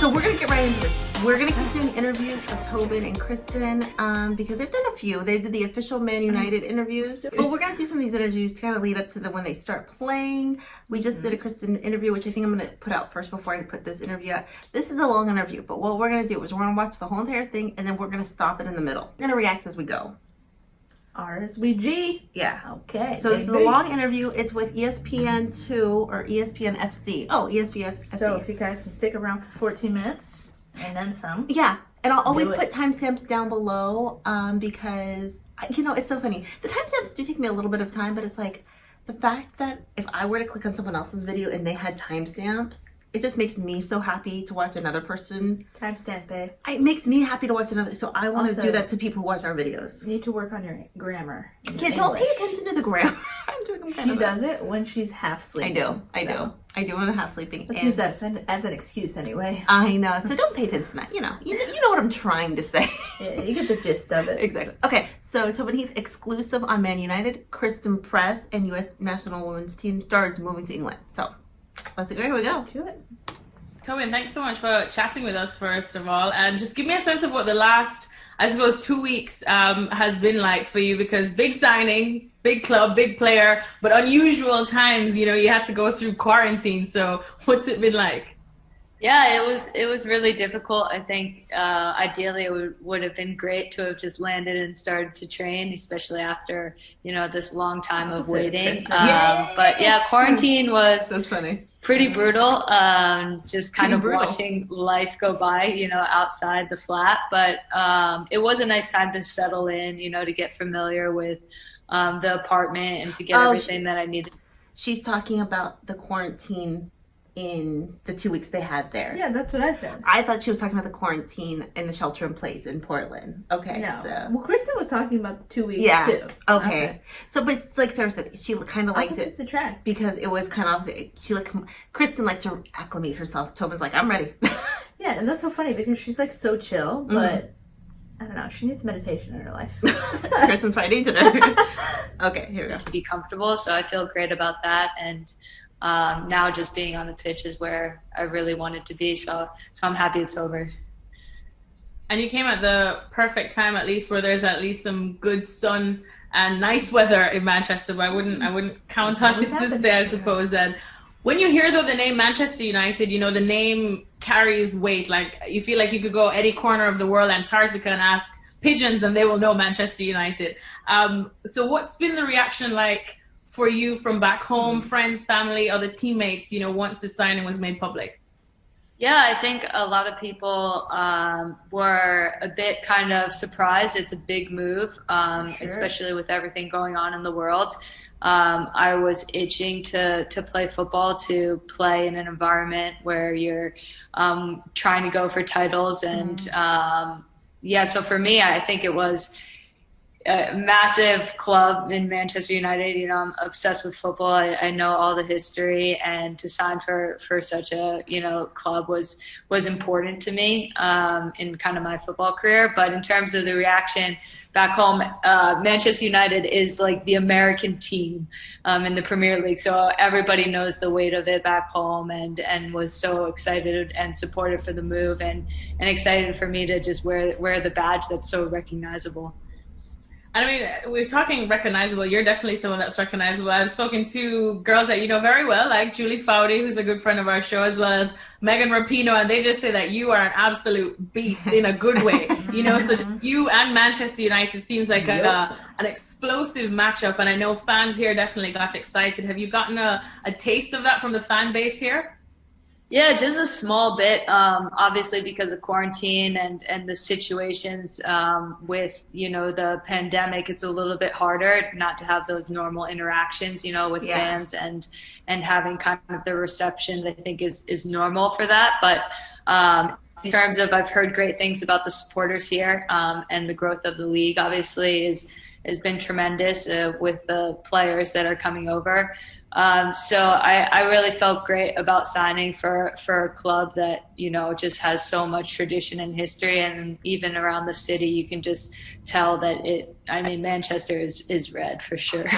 So we're gonna get right into this. We're gonna keep doing interviews of Tobin and Christen because they've done a few. They did the official Man United interviews, but we're gonna do some of these interviews to kind of lead up to when they start playing. We just did a Christen interview, which I think I'm gonna put out first before I put this interview out. This is a long interview, but what we're gonna do is we're gonna watch the whole entire thing and then we're gonna stop it in the middle. We're gonna react as we go. RSVG. Yeah. Okay. So this is a long interview. It's with ESPN2 or ESPN FC. Oh, ESPN FC. So if you guys can stick around for 14 minutes and then some. Yeah. And I'll always put timestamps down below because, it's so funny. The timestamps do take me a little bit of time, but it's like the fact that if I were to click on someone else's video and they had timestamps, it just makes me so happy to watch another person. Timestamp, babe. It makes me happy to watch another. So I want to do that to people who watch our videos. You need to work on your grammar. Yeah, don't pay attention to the grammar. I'm doing She does it when she's half sleeping. I do when I'm half sleeping. Let's use that as an excuse anyway. I know. So don't pay attention to that. You know what I'm trying to say. Yeah, you get the gist of it. Exactly. Okay, so Tobin Heath exclusive on Man United, Christen Press, and U.S. national women's team stars moving to England. So let's go. Here we go. To it. Tobin, thanks so much for chatting with us, first of all. And just give me a sense of what the last, I suppose, 2 weeks has been like for you, because big signing, big club, big player, but unusual times, you had to go through quarantine. So what's it been like? Yeah, it was really difficult. I think ideally it would have been great to have just landed and started to train, especially after, this long time of waiting. But yeah, quarantine was That's funny. Pretty brutal. Just kind of watching life go by, outside the flat. But it was a nice time to settle in, to get familiar with the apartment and to get everything that I needed. She's talking about the quarantine in the 2 weeks they had there. Yeah, that's what I said. I thought she was talking about the quarantine in the shelter in place in Portland. Okay. No. So. Well, Christen was talking about the 2 weeks too. Okay. So, but like Sara said, she kind of liked it attract. because it was kind of opposite. Christen liked to acclimate herself. Tobin's like, I'm ready. Yeah, and that's so funny because she's like so chill, but I don't know. She needs meditation in her life. Christen's fighting today. Okay, here we go. To be comfortable, so I feel great about that. And now just being on the pitch is where I really wanted to be. So I'm happy it's over. And you came at the perfect time, at least, where there's at least some good sun and nice weather in Manchester. But I wouldn't count on it to stay, I suppose. And when you hear, though, the name Manchester United, the name carries weight. Like, you feel like you could go any corner of the world, Antarctica, and ask pigeons and they will know Manchester United. So what's been the reaction like for you from back home, friends, family, other teammates, once the signing was made public? Yeah, I think a lot of people were a bit kind of surprised. It's a big move, especially with everything going on in the world. I was itching to play football, to play in an environment where you're trying to go for titles. And so for me, I think it was a massive club in Manchester United. I'm obsessed with football. I know all the history, and to sign for such a club was important to me in kind of my football career. But in terms of the reaction back home, Manchester United is like the American team in the Premier League, so everybody knows the weight of it back home, and was so excited and supportive for the move, and excited for me to just wear the badge that's so recognizable. I mean, we're talking recognizable. You're definitely someone that's recognizable. I've spoken to girls that you know very well, like Julie Foudy, who's a good friend of our show, as well as Megan Rapinoe, and they just say that you are an absolute beast in a good way. So you and Manchester United seems like an explosive matchup, and I know fans here definitely got excited. Have you gotten a taste of that from the fan base here? Yeah, just a small bit, obviously because of quarantine and the situations with, the pandemic. It's a little bit harder not to have those normal interactions, with fans and having kind of the reception that I think is normal for that. But in terms of, I've heard great things about the supporters here, and the growth of the league obviously has been tremendous with the players that are coming over. So I really felt great about signing for a club that, just has so much tradition and history, and even around the city, you can just tell that Manchester is red for sure.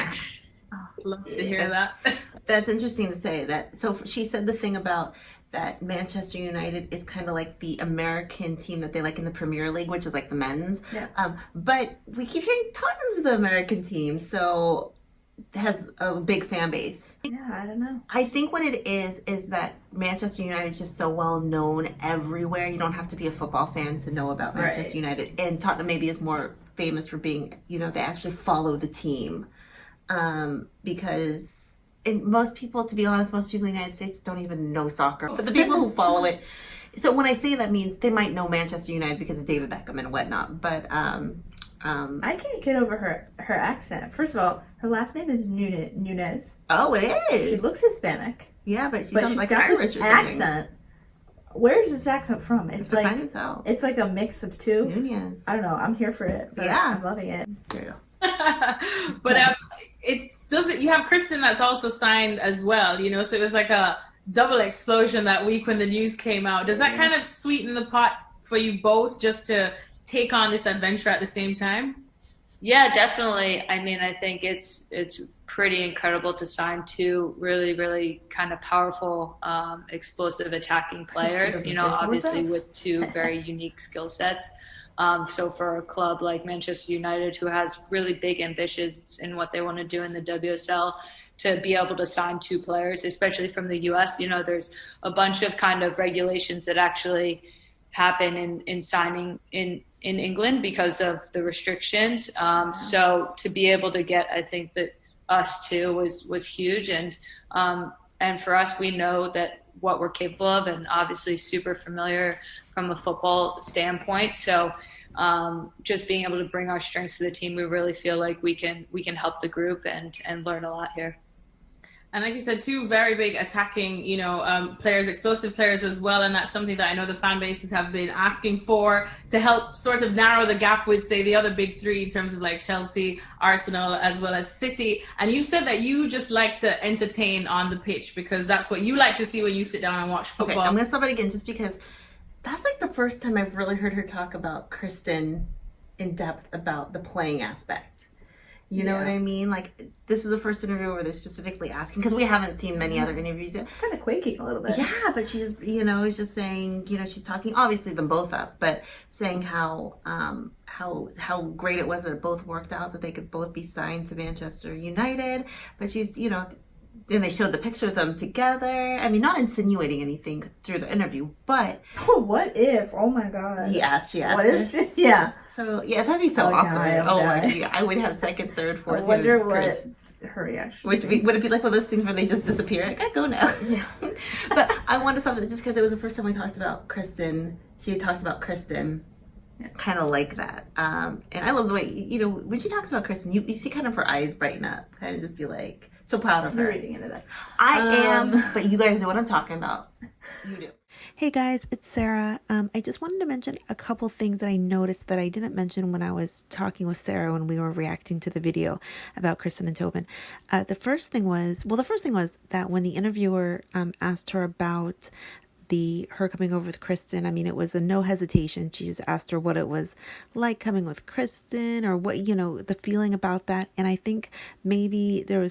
Love to hear that. That's interesting to say that. So she said the thing about that Manchester United is kind of like the American team that they like in the Premier League, which is like the men's. Yeah. But we keep hearing Tottenham's the American team, so it has a big fan base. Yeah, I don't know. I think what it is that Manchester United is just so well known everywhere. You don't have to be a football fan to know about Manchester United. And Tottenham maybe is more famous for being, you know, they actually follow the team. Because most people, to be honest, most people in the United States don't even know soccer. But the people who follow it, so when I say that means they might know Manchester United because of David Beckham and whatnot. But I can't get over her accent. First of all, her last name is Nunez. Oh, it is. She looks Hispanic. Yeah, but she sounds she's like got Irish this or something. accent. Where's this accent from? It's like out. it's like a mix of two. Nunez. I don't know. I'm here for it. But Yeah. I'm loving it. There you go. But you have Christen that's also signed as well, you know, so it was like a double explosion that week when the news came out. Does that kind of sweeten the pot for you both just to take on this adventure at the same time? Yeah, definitely. I mean, I think it's pretty incredible to sign two really, really kind of powerful, explosive attacking players, you know, obviously with two very unique skill sets. So for a club like Manchester United, who has really big ambitions in what they want to do in the WSL, to be able to sign two players, especially from the US, you know, there's a bunch of kind of regulations that actually happen in signing in England because of the restrictions. So to be able to get, I think that us too was huge. And for us, we know that what we're capable of, and obviously super familiar from a football standpoint. So just being able to bring our strengths to the team, we really feel like we can help the group and learn a lot here. And like you said, two very big attacking, you know, players, explosive players as well. And that's something that I know the fan bases have been asking for to help sort of narrow the gap with, say, the other big three in terms of like Chelsea, Arsenal, as well as City. And you said that you just like to entertain on the pitch because that's what you like to see when you sit down and watch football. Okay, I'm going to stop it again just because that's like the first time I've really heard her talk about Christen in depth about the playing aspect. You know what I mean? Like, this is the first interview where they're specifically asking, because we haven't seen many other interviews yet. It's kind of quaking a little bit. Yeah, but she's, you know, is just saying, you know, she's talking, obviously them both up, but saying how great it was that it both worked out, that they could both be signed to Manchester United. But she's, you know, then they showed the picture of them together. I mean, not insinuating anything through the interview, but... What if? Oh my God. She asked What her. if? Yeah. So, yeah, that'd be so awkward. I would have second, third, fourth. I wonder what her reaction would it be like one of those things where they just disappear? Like, I go now. Yeah. But I wanted something just because it was the first time we talked about Christen. She had talked about Christen kind of like that. And I love the way, you know, when she talks about Christen, you see kind of her eyes brighten up. Kind of just be like, so proud of her. You're reading into that. I am, but you guys know what I'm talking about. You do. Hey guys, it's Sara. I just wanted to mention a couple things that I noticed that I didn't mention when I was talking with Sara when we were reacting to the video about Christen and Tobin. The first thing was that when the interviewer asked her about her coming over with Christen, I mean, it was a no hesitation. She just asked her what it was like coming with Christen, or what, you know, the feeling about that. And I think maybe there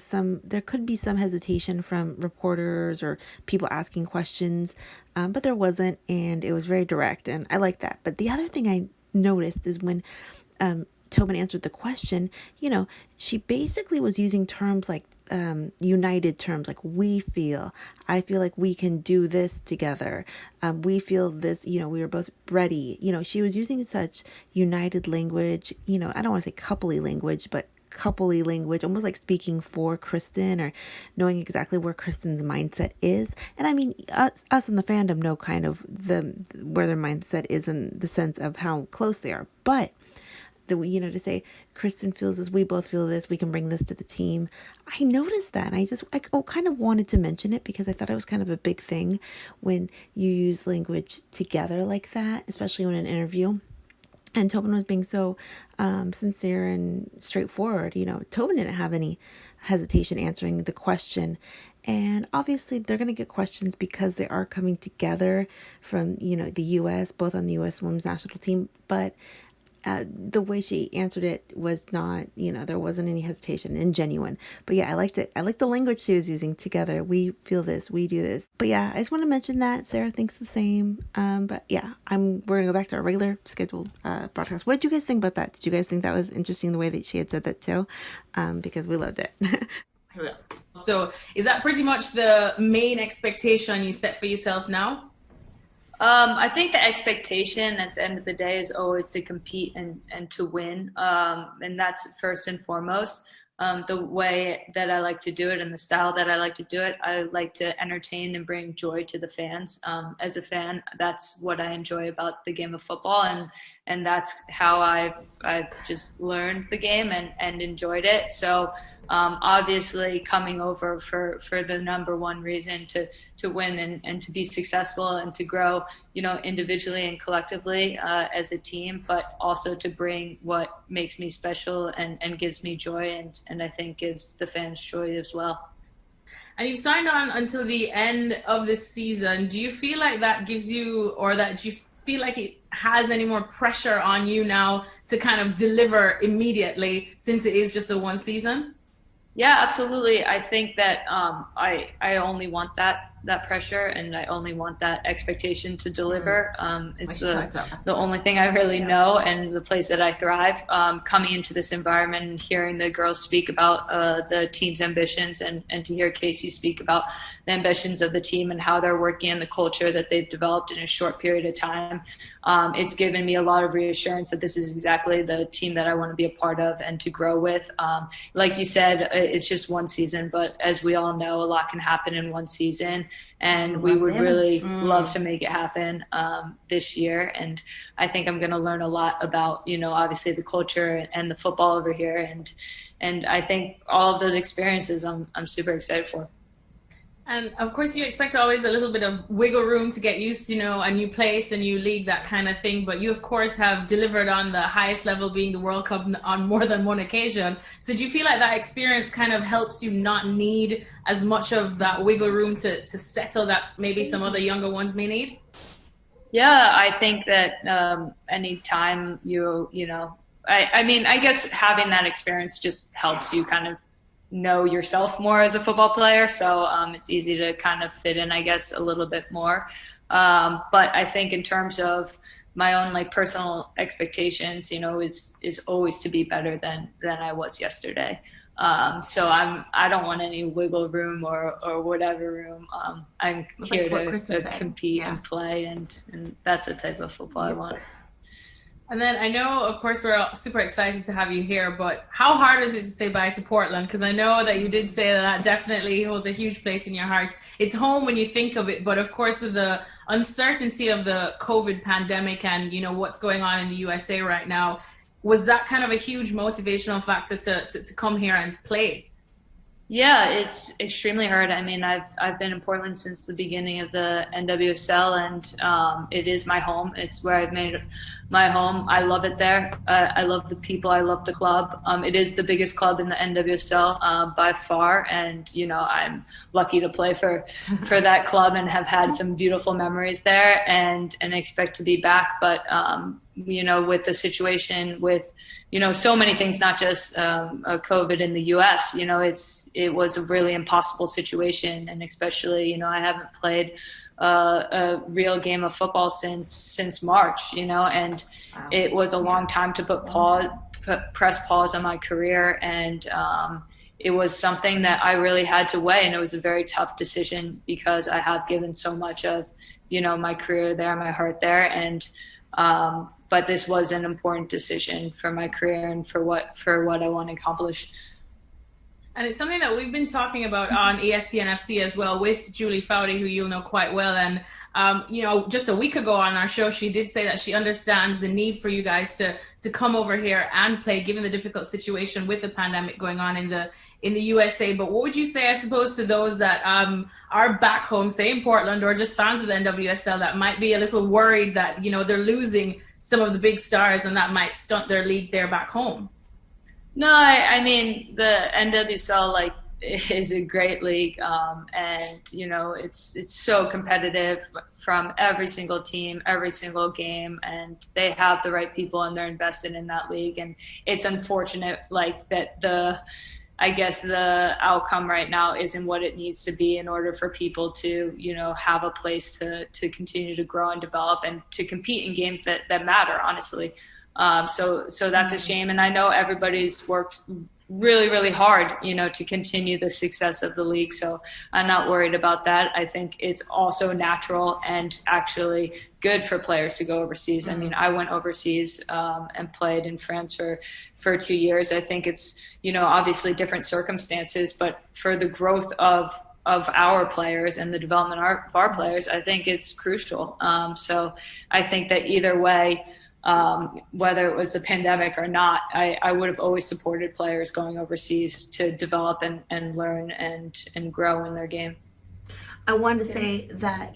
could be some hesitation from reporters or people asking questions, but there wasn't, and it was very direct, and I like that. But the other thing I noticed is when Tobin answered the question, you know, she basically was using terms like united terms, like I feel like we can do this together. We feel this, you know, we were both ready. You know, she was using such united language, you know, I don't want to say coupley language, but coupley language, almost like speaking for Christen or knowing exactly where Christen's mindset is. And I mean, us in the fandom know kind of where their mindset is in the sense of how close they are. But you know, to say Christen feels this, we both feel this, we can bring this to the team. I noticed that. I kind of wanted to mention it because I thought it was kind of a big thing when you use language together like that, especially in an interview. And Tobin was being so sincere and straightforward. You know, Tobin didn't have any hesitation answering the question. And obviously they're going to get questions because they are coming together from, you know, the U.S., both on the U.S. women's national team. But the way she answered it was not, there wasn't any hesitation and genuine. But yeah, I liked it. I liked the language she was using. Together, we feel this, we do this. But yeah, I just want to mention that Sarah thinks the same. But yeah, we're gonna go back to our regular scheduled broadcast. What did you guys think about that? Did you guys think that was interesting the way that she had said that too? Because we loved it. So is that pretty much the main expectation you set for yourself now? I think the expectation at the end of the day is always to compete and to win. And that's first and foremost. The way that I like to do it and the style that I like to do it, I like to entertain and bring joy to the fans. As a fan, that's what I enjoy about the game of football. And that's how I've just learned the game and enjoyed it. So obviously coming over for the number one reason to win and to be successful and to grow, individually and collectively as a team, but also to bring what makes me special and gives me joy and I think gives the fans joy as well. And you've signed on until the end of the season. Do you feel like that gives you, or that do you feel like it has any more pressure on you now to kind of deliver immediately since it is just the one season? Yeah, absolutely. I think that I only want that pressure and I only want that expectation to deliver. It's the only thing I really know and the place that I thrive. Coming into this environment and hearing the girls speak about the team's ambitions and to hear Casey speak about the ambitions of the team and how they're working and the culture that they've developed in a short period of time. It's given me a lot of reassurance that this is exactly the team that I want to be a part of and to grow with. Like you said, it's just one season, but as we all know, a lot can happen in one season. And we would really love to make it happen this year. And I think I'm going to learn a lot about, obviously the culture and the football over here. And I think all of those experiences I'm super excited for. And of course, you expect always a little bit of wiggle room to get used to, a new place, a new league, that kind of thing. But you, of course, have delivered on the highest level, being the World Cup, on more than one occasion. So do you feel like that experience kind of helps you not need as much of that wiggle room to settle that maybe some other younger ones may need? Yeah, I think that anytime I guess having that experience just helps you kind of know yourself more as a football player. So it's easy to kind of fit in, I guess, a little bit more. But I think in terms of my own personal expectations, is always to be better than I was yesterday. So I don't want any wiggle room or whatever room. I'm here to compete and play, and that's the type of football I want. And then I know, of course, we're all super excited to have you here, but how hard is it to say bye to Portland? Because I know that you did say that definitely holds a huge place in your heart. It's home when you think of it, but of course with the uncertainty of the COVID pandemic and, what's going on in the USA right now, was that kind of a huge motivational factor to come here and play? Yeah, it's extremely hard. I mean, I've been in Portland since the beginning of the NWSL, and it is my home. It's where I've made my home. I love it there. I love the people. I love the club. It is the biggest club in the NWSL by far, and I'm lucky to play for that club and have had some beautiful memories there, and expect to be back. But with the situation with so many things, not just COVID in the U.S. It was a really impossible situation, and especially I haven't played a real game of football since March, and wow. It was a long time to press pause on my career, and it was something that I really had to weigh, and it was a very tough decision because I have given so much of my career there, my heart there, and but this was an important decision for my career and for what I want to accomplish. And it's something that we've been talking about on ESPN FC as well with Julie Foudy, who you'll know quite well. And, just a week ago on our show, she did say that she understands the need for you guys to come over here and play, given the difficult situation with the pandemic going on in the USA. But what would you say, I suppose, to those that are back home, say in Portland, or just fans of the NWSL that might be a little worried that, they're losing some of the big stars and that might stunt their league there back home? No, I mean, the NWSL, is a great league, and it's so competitive from every single team, every single game, and they have the right people and they're invested in that league. And it's unfortunate that I guess the outcome right now isn't what it needs to be in order for people to, have a place to continue to grow and develop and to compete in games that matter, honestly. So that's a shame. And I know everybody's worked really, really hard, to continue the success of the league. So I'm not worried about that. I think it's also natural and actually good for players to go overseas. I mean, I went overseas and played in France for 2 years. I think it's, obviously different circumstances, but for the growth of our players and the development of our players, I think it's crucial. So I think that either way, whether it was the pandemic or not, I would have always supported players going overseas to develop and learn and grow in their game. I wanted to say that,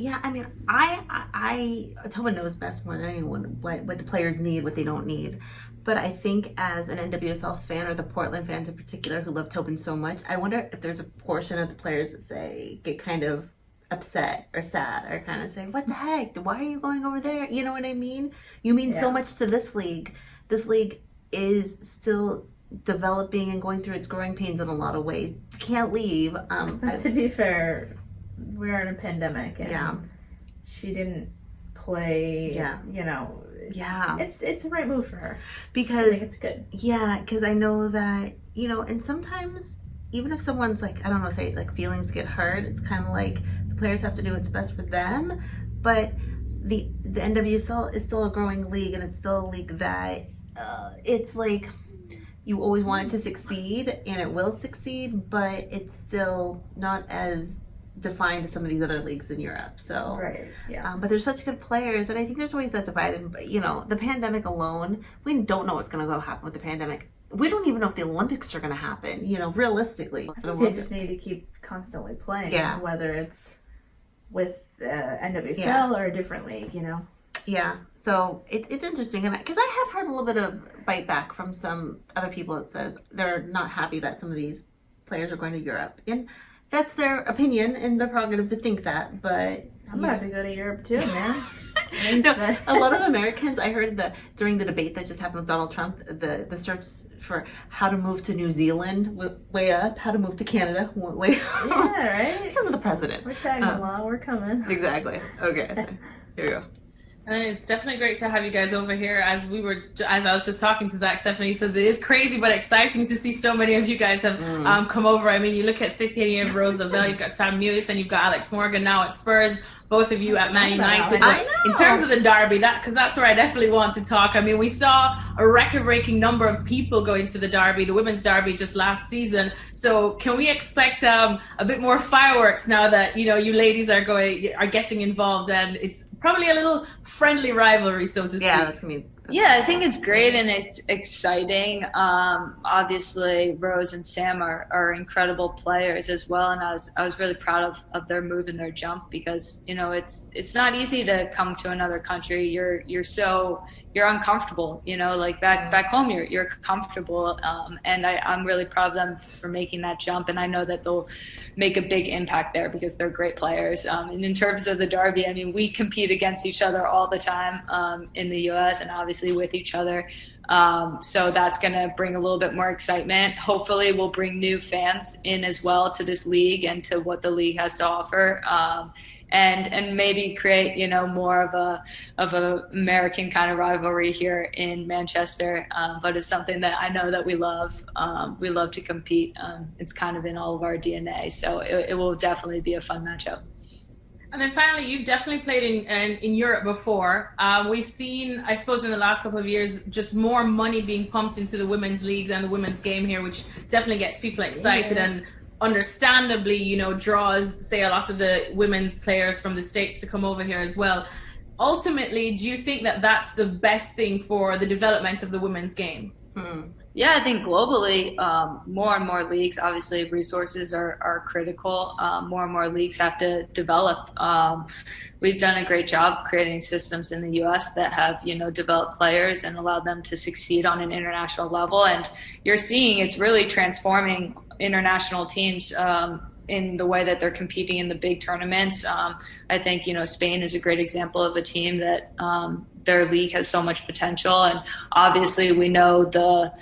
Tobin knows best more than anyone what the players need, what they don't need. But I think as an NWSL fan, or the Portland fans in particular who love Tobin so much, I wonder if there's a portion of the players that get kind of upset or sad or kind of say, what the heck? Why are you going over there? You know what I mean? You mean so much to this league. This league is still developing and going through its growing pains in a lot of ways. You can't leave. But to be fair, we're in a pandemic and she didn't play, it's the right move for her. Because I think it's good. Yeah, because I know that, and sometimes even if someone's feelings get hurt, it's kind of like the players have to do what's best for them. But the NWSL is still a growing league, and it's still a league that it's like you always want it to succeed, and it will succeed, but it's still not as defined as some of these other leagues in Europe. So, right, yeah. But there's such good players, and I think there's always that divide. And the pandemic alone, we don't know what's going to happen with the pandemic. We don't even know if the Olympics are going to happen. Realistically, They just need to keep constantly playing, whether it's with NWSL or a different league. Yeah, so it's interesting, and because I have heard a little bit of bite back from some other people that says they're not happy that some of these players are going to Europe, and that's their opinion and their prerogative to think that. But I'm about to go to Europe too, man. No, a lot of Americans, I heard that during the debate that just happened with Donald Trump, the search for how to move to New Zealand went way up, how to move to Canada went way up. Yeah, right? Because of the president. We're tagging along, we're coming. Exactly. Okay, here we go. And it's definitely great to have you guys over here. As I was just talking to Zach, Stephanie says it is crazy but exciting to see so many of you guys have come over. I mean, you look at City and you have Rose Lavelle, you've got Sam Mewis, and you've got Alex Morgan now at Spurs. Both of you at Man United. In terms of the derby, because that's where I definitely want to talk. I mean, we saw a record-breaking number of people going to the derby, the women's derby, just last season. So can we expect a bit more fireworks now that you ladies are getting involved, and it's probably a little friendly rivalry, so to speak. Yeah, that's gonna be. Yeah, I think it's great and it's exciting. Obviously, Rose and Sam are incredible players as well, and I was really proud of their move and their jump because it's not easy to come to another country. You're uncomfortable, back home you're comfortable, and I'm really proud of them for making that jump, and I know that they'll make a big impact there because they're great players. And in terms of the derby, I mean, we compete against each other all the time in the U.S. and obviously with each other. So that's going to bring a little bit more excitement. Hopefully we'll bring new fans in as well to this league and to what the league has to offer. And maybe create, more of a American kind of rivalry here in Manchester. But it's something that I know that we love. We love to compete. It's kind of in all of our DNA. So it will definitely be a fun matchup. And then finally, you've definitely played in Europe before. We've seen, I suppose, in the last couple of years, just more money being pumped into the women's leagues and the women's game here, which definitely gets people excited and understandably, draws, say, a lot of the women's players from the States to come over here as well. Ultimately, do you think that that's the best thing for the development of the women's game? Yeah, I think globally, more and more leagues, obviously resources are critical. More and more leagues have to develop. We've done a great job creating systems in the U.S. that have, developed players and allowed them to succeed on an international level. And you're seeing it's really transforming international teams in the way that they're competing in the big tournaments. I think, Spain is a great example of a team that their league has so much potential. And obviously we know the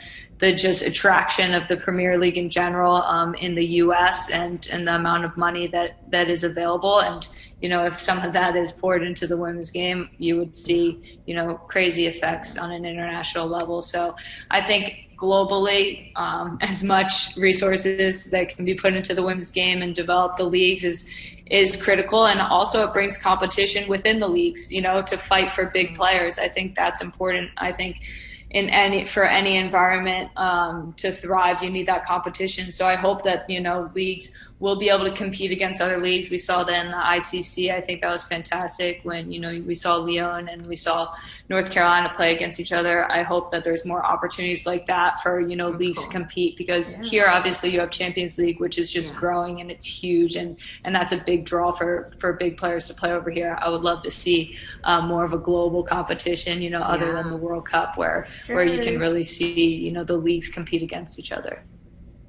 just attraction of the Premier League in general in the US and the amount of money that is available. And, if some of that is poured into the women's game, you would see, crazy effects on an international level. So I think globally, as much resources that can be put into the women's game and develop the leagues is critical. And also it brings competition within the leagues, to fight for big players. I think that's important. I think for any environment to thrive, you need that competition. So I hope that, leagues will be able to compete against other leagues. We saw that in the ICC. I think that was fantastic when, we saw Lyon and we saw North Carolina play against each other. I hope that there's more opportunities like that for, leagues to compete, because here, obviously, you have Champions League, which is just growing and it's huge. And that's a big draw for big players to play over here. I would love to see more of a global competition, other than the World Cup where you can really see, the leagues compete against each other.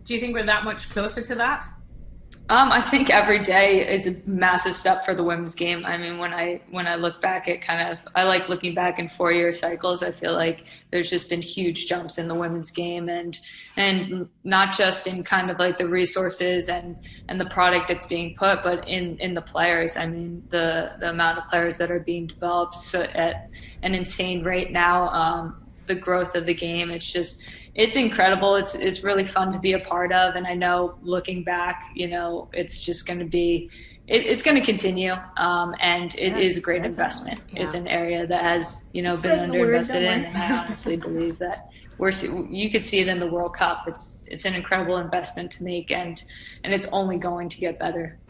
Do you think we're that much closer to that? I think every day is a massive step for the women's game. I mean, when I look back at I like looking back in 4-year cycles. I feel like there's just been huge jumps in the women's game, and not just in kind of like the resources and the product that's being put, but in the players. I mean, the amount of players that are being developed at an insane rate now. The growth of the game, it's incredible. It's really fun to be a part of. And I know looking back, it's just going to be, it's going to continue. And it is a great investment. Yeah. It's an area that has, been underinvested in. And I honestly believe that you could see it in the World Cup. It's an incredible investment to make, and it's only going to get better.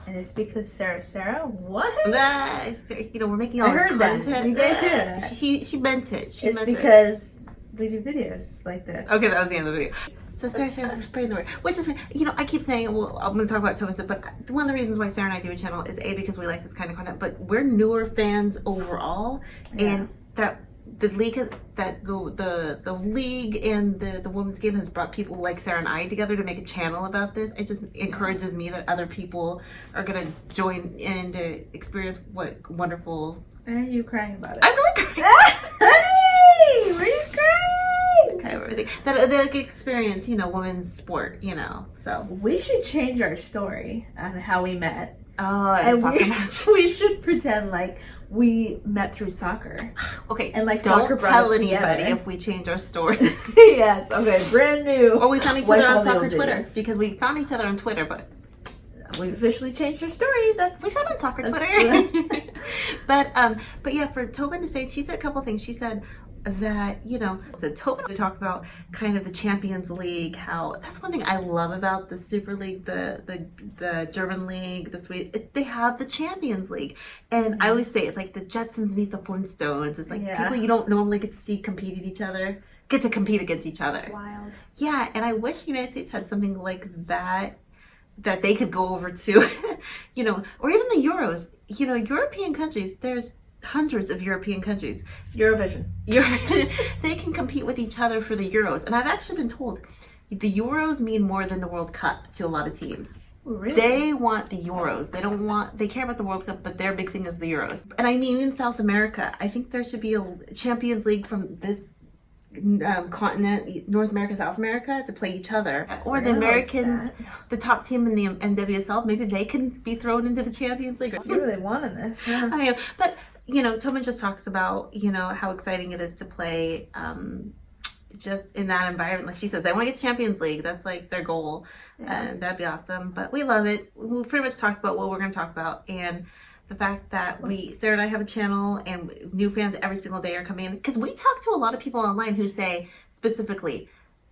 And it's because Sara, what? We're making all this content. That. You guys hear that? She meant it. It's because we do videos like this. Okay, that was the end of the video. So Sara's we're spreading the word, which is, I keep saying, well, I'm going to talk about Tobin, but one of the reasons why Sara and I do a channel is because we like this kind of content, but we're newer fans overall, and that the league the league and the women's game has brought people like Sara and I together to make a channel about this. It just encourages me that other people are going to join in to experience what wonderful. Are you crying about it? I'm going to cry. Hey, were you crying? Okay, everything that experience, women's sport, So we should change our story on how we met. Oh, and soccer match. We should pretend like we met through soccer. Okay, and like don't soccer tell anybody if we change our story. Yes, okay, brand new. Or we found each other on soccer Twitter, because we found each other on Twitter, but we officially changed our story. We found on soccer Twitter. But yeah, for Tobin to say, she said a couple things. She said that, Tobin to talk about kind of the Champions League, how that's one thing I love about the Super League, the German League, the Swedish, they have the Champions League. And I always say it's like the Jetsons meet the Flintstones. It's like people you don't normally get to see compete against each other. It's wild. Yeah, and I wish the United States had something like that they could go over to, or even the Euros. European countries, there's hundreds of European countries. Eurovision. They can compete with each other for the Euros. And I've actually been told the Euros mean more than the World Cup to a lot of teams. Really? They want the Euros. They care about the World Cup, but their big thing is the Euros. And I mean, in South America, I think there should be a Champions League from this continent, North America, South America, to play each other. Or the Americans, the top team in the NWSL, maybe they can be thrown into the Champions League. You're really wanting this, huh? I am. But, Tobin just talks about, how exciting it is to play just in that environment. Like she says, they want to get Champions League. That's like their goal. And that'd be awesome. But we love it. We pretty much talked about what we're going to talk about. And the fact that Sara and I have a channel and new fans every single day are coming in. Because we talk to a lot of people online who say specifically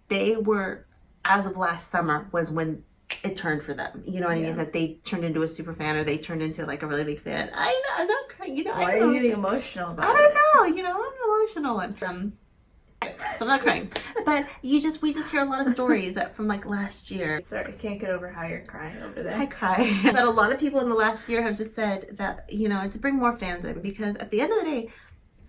they were, as of last summer, was when it turned for them. You know what I mean? That they turned into a super fan, or they turned into like a really big fan. I know, I'm not crying. Why are you getting emotional about it? I don't know. I'm an emotional one. I'm not crying. But we just hear a lot of stories from like last year. Sorry, I can't get over how you're crying over there. I cry. But a lot of people in the last year have just said that, to bring more fans in, because at the end of the day,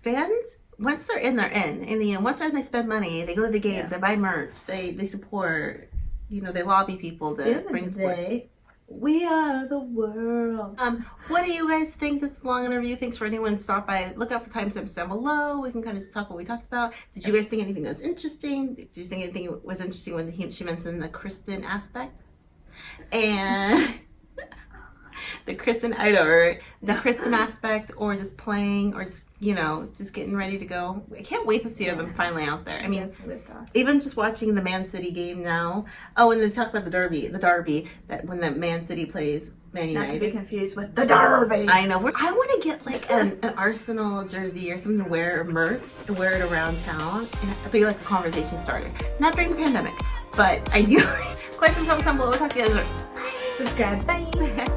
fans, once they're in, they're in. In the end, once they're in, they spend money, they go to the games, they buy merch, they support. they lobby people to bring sports. We are the world. What do you guys think? This is a long interview. Thanks for anyone to stop by. Look out for timestamps down below. We can kind of just talk what we talked about. Did you guys think anything that was interesting? Did you think anything was interesting when she mentioned the Christen aspect? And the Christen aspect, or just playing, or just just getting ready to go. I can't wait to see them finally out there. I mean, even just watching the Man City game now. Oh, and they talked about the Derby that when the Man City plays Man United. Not to be confused with the Derby. I know. I want to get like an Arsenal jersey or something to wear, or merch, and wear it around town, and be like a conversation starter. Not during the pandemic, but ideally. Questions, comments down below. We'll talk to you guys later. Subscribe. Bye.